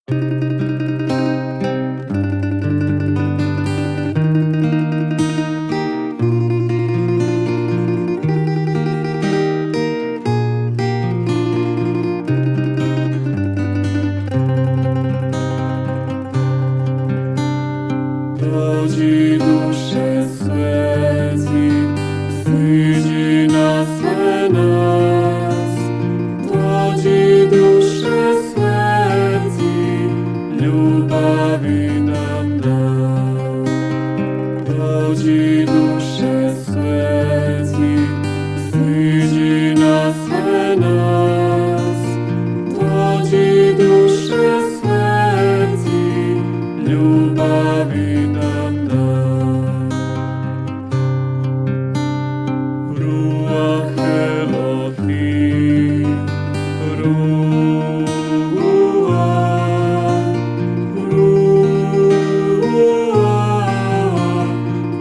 Dođi duše sveci, siđi na sve nas. Dođi duše sveci, ljubavi nam daj. Dođi duše sveci, siđi na sve nas. Dođi duše sveci, ljubavi nam daj. Ruach Elohim, Ruach,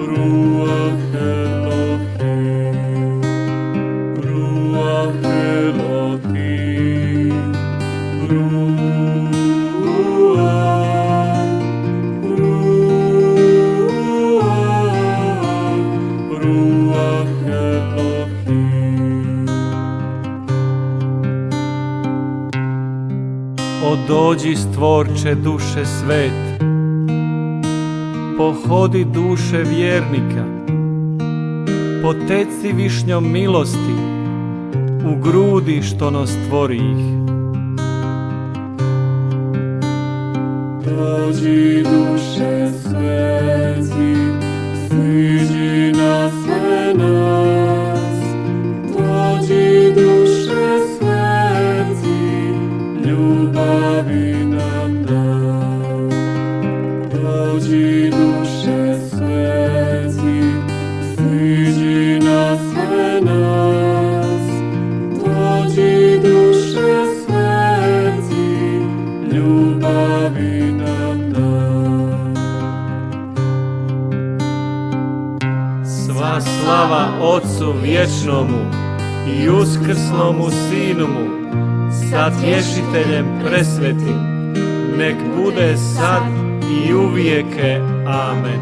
Ruach Elohim, Ruach Elohim, Ruach Elohim. O dođi stvorče duše svet, pohodi duše vjernika, poteci višnjom milosti u grudi što nos stvori ih. Dođi duše sveci, siđi na sve nas. Dođi duše sveci, ljubavi nam daj. Dođi duše sveci, siđi na sve nas. Dođi duše sveci, ljubavi nam daj. Sva slava Otcu vječnomu i uskrslomu Sinumu, sa Tješiteljem presvetim, nek bude sad i uvijeke. Amen.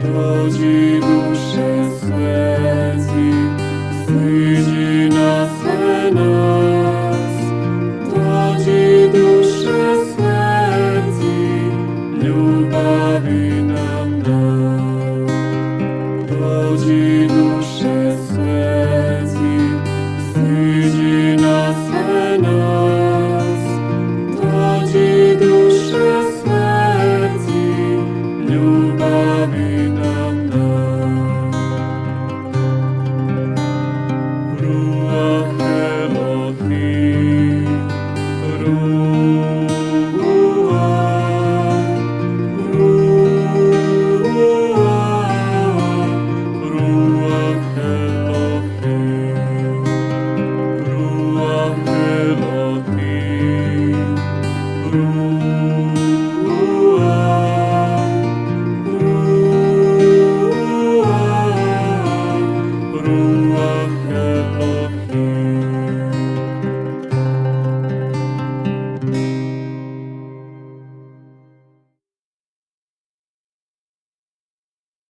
Dođi duše sveci, siđi na sve nas.